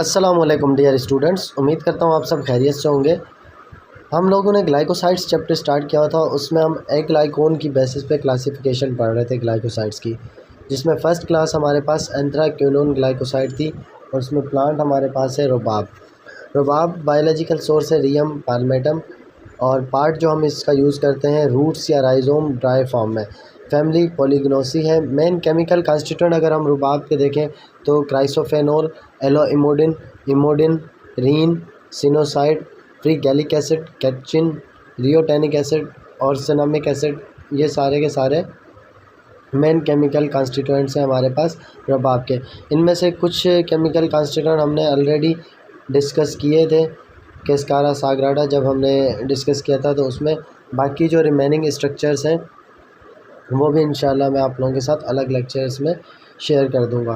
अस्सलामुअलैकुम dear students, उम्मीद करता हूँ आप सब खैरियत से होंगे। हम लोगों ने ग्लाइकोसाइड्स चैप्टर स्टार्ट किया था, उसमें हम एक ग्लाइकोन की बेसिस पे क्लासिफिकेशन पढ़ रहे थे ग्लाइकोसाइड्स की, जिसमें फ़र्स्ट क्लास हमारे पास एंथ्राक्विनोन ग्लाइकोसाइड थी और उसमें प्लांट हमारे पास है रुबाब। रुबाब बायोलॉजिकल सोर्स है रियम पाल्मेटम और पार्ट जो हम इसका यूज़ करते हैं रूट्स या राइजोम ड्राई फॉर्म में। फैमिली पॉलीगनोसी है। मेन केमिकल कंस्टिट्यूएंट अगर हम रुबाब के देखें तो chrysophanol, aloe emodin, emodin, rhein, sennoside, free gallic acid, catechin, rheotannic acid और सिनामिक एसिड, ये सारे के सारे मेन केमिकल कंस्टिट्यूएंट्स हैं हमारे पास रुबाब के। इनमें से कुछ केमिकल कंस्टिट्यूएंट हमने ऑलरेडी डिस्कस किए थे केस्कारा साग्राडा जब हमने डिस्कस किया था, तो उसमें बाकी जो रिमेनिंग स्ट्रक्चर्स हैं वो भी इंशाल्लाह मैं आप लोगों के साथ अलग लेक्चर्स में शेयर कर दूंगा।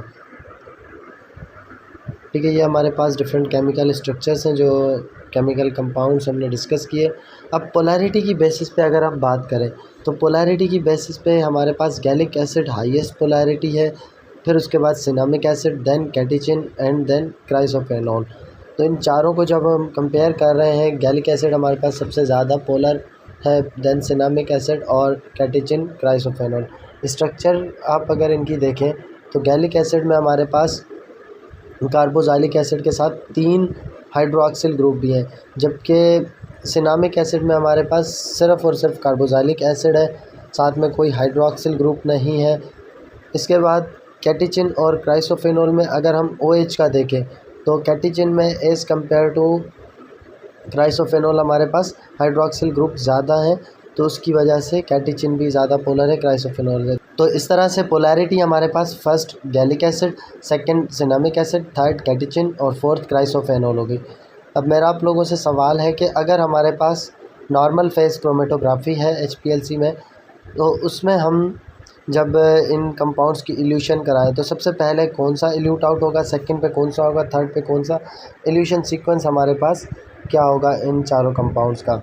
ठीक है, ये हमारे पास डिफरेंट केमिकल स्ट्रक्चर्स हैं जो केमिकल कंपाउंड्स हमने डिस्कस किए। अब पोलैरिटी की बेसिस पे अगर हम बात करें तो पोलैरिटी की बेसिस पे हमारे पास गैलिक एसिड हाईएस्ट पोलैरिटी है, फिर उसके बाद cinnamic acid, then catechin and then chrysophanol. तो इन चारों को जब हम कंपेयर कर रहे हैं, गैलिक एसिड हमारे पास सबसे ज़्यादा पोलर है, देन सिनामिक एसिड और कैटेचिन, क्राइसोफेनॉल। स्ट्रक्चर आप अगर इनकी देखें तो गैलिक एसिड में हमारे पास कार्बोक्सिलिक एसिड के साथ 3 हाइड्रोक्सिल ग्रुप भी हैं, जबकि सिनामिक एसिड में हमारे पास सिर्फ़ और सिर्फ कार्बोक्सिलिक एसिड है, साथ में कोई हाइड्रोक्सिल ग्रुप नहीं है। इसके बाद कैटेचिन और क्राइसोफेनॉल में अगर हम OH का देखें तो कैटेचिन में एज़ कम्पेयर टू क्राइसोफेनॉल हमारे पास हाइड्रोक्सिल ग्रुप ज़्यादा है, तो उसकी वजह से कैटेचिन भी ज़्यादा पोलर है क्राइसोफेनॉल से। तो इस तरह से पोलैरिटी हमारे पास first gallic acid, second cinnamic acid, third catechin और फोर्थ क्राइसोफेनॉल होगी। अब मेरा आप लोगों से सवाल है कि अगर हमारे पास नॉर्मल फेज क्रोमेटोग्राफी है HPLC में, तो उसमें हम जब इन कंपाउंड्स की इल्यूशन कराएं तो सबसे पहले कौन सा इल्यूट आउट होगा, सेकंड पे कौन सा होगा, थर्ड पे कौन सा, इल्यूशन सीक्वेंस हमारे पास क्या होगा इन चारों कंपाउंड्स का।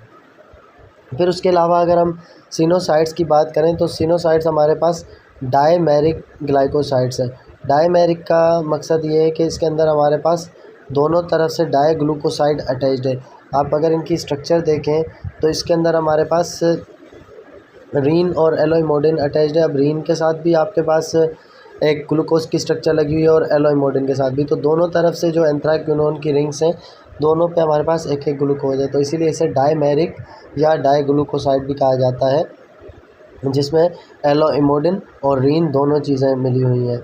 फिर उसके अलावा अगर हम सिनोसाइड्स की बात करें तो सिनोसाइड्स हमारे पास डायमेरिक ग्लाइकोसाइड्स हैं। डायमेरिक का मकसद ये है कि इसके अंदर हमारे पास दोनों तरफ से डाईग्लूकोसाइड अटैच्ड है। आप अगर इनकी स्ट्रक्चर देखें तो इसके अंदर हमारे पास रीन और एलोइमोडिन अटैच्ड है। अब रीन के साथ भी आपके पास एक ग्लूकोज की स्ट्रक्चर लगी हुई है और एलोइमोडिन के साथ भी, तो दोनों तरफ से जो एंथ्राक्विनोन की रिंग्स हैं दोनों पे हमारे पास एक एक ग्लूकोज है, तो इसीलिए इसे डायमेरिक या डाईग्लूकोसाइड भी कहा जाता है, जिसमें एलोइमोडिन और रीन दोनों चीज़ें मिली हुई हैं।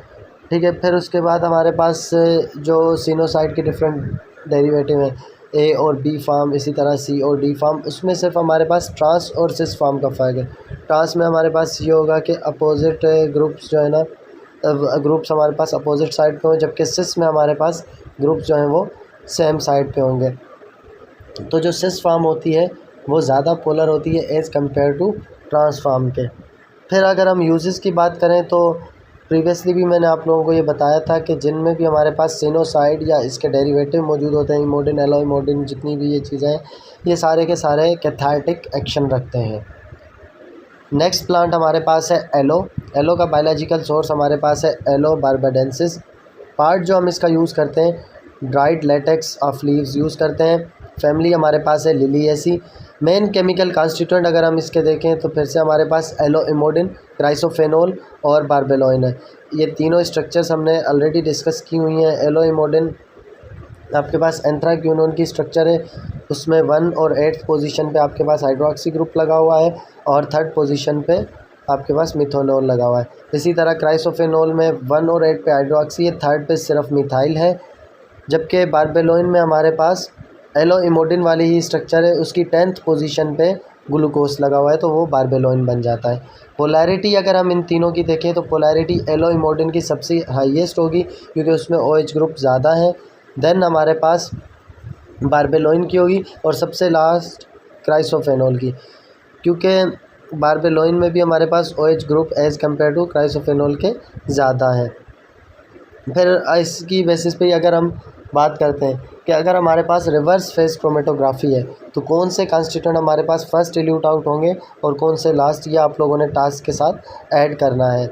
ठीक है, फिर उसके बाद हमारे पास जो सिनोसाइड के डिफरेंट डेरिवेटिव हैं A और B फार्म, इसी तरह C और D फार्म, उसमें सिर्फ हमारे पास ट्रांस और सिस फार्म का फ़र्क है। ट्रांस में हमारे पास ये होगा कि अपोजिट ग्रुप्स जो है ना, ग्रुप्स हमारे पास अपोजिट साइड पे हों, जबकि सिस में हमारे पास ग्रुप्स जो हैं वो सेम साइड पे होंगे। तो जो सिस फार्म होती है वो ज़्यादा पोलर होती है as compare to transform के। फिर अगर हम यूजेस की बात करें तो प्रीवियसली भी मैंने आप लोगों को ये बताया था कि जिनमें भी हमारे पास सिनोसाइड या इसके डेरिवेटिव मौजूद होते हैं, इमोडिन, एलोइमोडिन, जितनी भी ये चीज़ें हैं, ये सारे के सारे कैथार्टिक एक्शन रखते हैं। नेक्स्ट प्लांट हमारे पास है एलो। एलो का बायोलॉजिकल सोर्स हमारे पास है एलो बार्बाडेंसिस। पार्ट जो हम इसका यूज़ करते हैं dried latex of leaves use करते हैं। फैमिली हमारे पास है लिलिएसी। मेन केमिकल कॉन्स्टिट्यूएंट अगर हम इसके देखें तो फिर से हमारे पास एलोइमोडिन, क्राइसोफेनोल और बारबेलोइन है। ये तीनों स्ट्रक्चर्स हमने ऑलरेडी डिस्कस की हुई हैं। एलोइमोडिन आपके पास एंथ्राक्विनोन की स्ट्रक्चर है, उसमें 1 और 8th पोजीशन पे आपके पास हाइड्रोक्सी ग्रुप लगा हुआ है और 3rd पोजीशन पे आपके पास मिथोनोल लगा हुआ है। इसी तरह क्राइसोफेनोल में 1 और 8 पे हाइड्रोक्सी है, 3rd पे सिर्फ मिथाइल है, जबकि बारबेलोइन में हमारे पास एलोइमोडिन वाली ही स्ट्रक्चर है, उसकी 10th पोजीशन पे ग्लूकोज लगा हुआ है, तो वो बारबेलोइन बन जाता है। पोलैरिटी अगर हम इन तीनों की देखें तो पोलैरिटी एलोइमोडिन की सबसे हाईएस्ट होगी क्योंकि उसमें OH ग्रुप ज़्यादा है, देन हमारे पास बारबेलोइन की होगी और सबसे लास्ट क्राइसोफेनोल की, क्योंकि बारबेलोइन में भी हमारे पास OH group as compare to chrysophanol के ज़्यादा है। फिर इसकी बेसिस पे अगर हम बात करते हैं कि अगर हमारे पास रिवर्स फेज क्रोमेटोग्राफी है तो कौन से कॉन्स्टिट्यूएंट हमारे पास फर्स्ट इल्यूट आउट होंगे और कौन से लास्ट, ये आप लोगों ने टास्क के साथ ऐड करना है।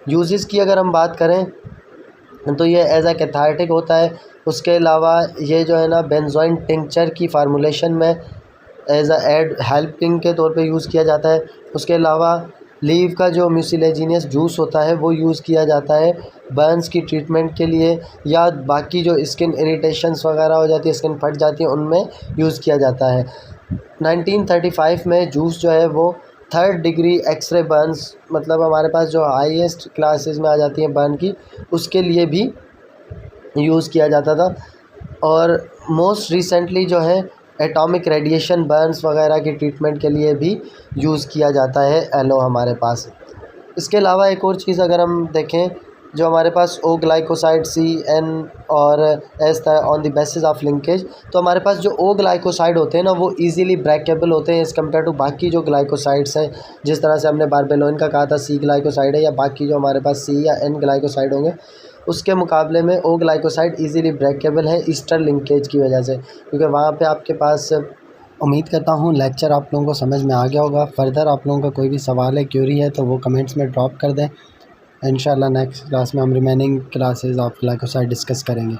यूजेस की अगर हम बात करें तो ये एज ए कैथार्टिक होता है, उसके अलावा ये जो है ना बेंजोइन टिंचर की फार्मूलेशन में एज अ एड हेल्पिंग के तौर पे यूज़ किया जाता है। उसके अलावा लीव का जो म्यूसिलेजिनियस जूस होता है वो यूज़ किया जाता है बर्न्स की ट्रीटमेंट के लिए, या बाकी जो स्किन इरिटेशंस वगैरह हो जाती है, स्किन फट जाती है, उनमें यूज़ किया जाता है। 1935 में जूस जो है वो 3rd डिग्री एक्सरे बर्न्स, मतलब हमारे पास जो हाईएस्ट क्लासेस में आ जाती हैं बर्न की, उसके लिए भी यूज़ किया जाता था। और मोस्ट रिसेंटली जो है एटॉमिक रेडिएशन बर्न्स वगैरह की ट्रीटमेंट के लिए भी यूज़ किया जाता है एलो हमारे पास। इसके अलावा एक और चीज़ अगर हम देखें, जो हमारे पास ओ ग्लाइकोसाइड CN और एस था on the basis of linkage, तो हमारे पास जो ओ ग्लाइकोसाइड होते हैं ना वो इजीली ब्रेकेबल होते हैं एज़ कम्पेयर टू बाकी जो ग्लाइकोसाइड्स हैं। जिस तरह से हमने बारबेलोइन का कहा था C ग्लाइकोसाइड है, या बाकी जो हमारे पास C या N ग्लाइकोसाइड होंगे, उसके मुकाबले में ओ ग्लाइकोसाइड इजीली ब्रेकेबल है ईस्टर लिंकेज की वजह से, क्योंकि वहाँ पे आपके पास। उम्मीद करता हूँ लेक्चर आप लोगों को समझ में आ गया होगा। फ़र्दर आप लोगों का कोई भी सवाल है, क्यूरी है, तो वो कमेंट्स में ड्रॉप कर दें। इंशाल्लाह नेक्स्ट क्लास में हम remaining classes of glycoside discuss करेंगे।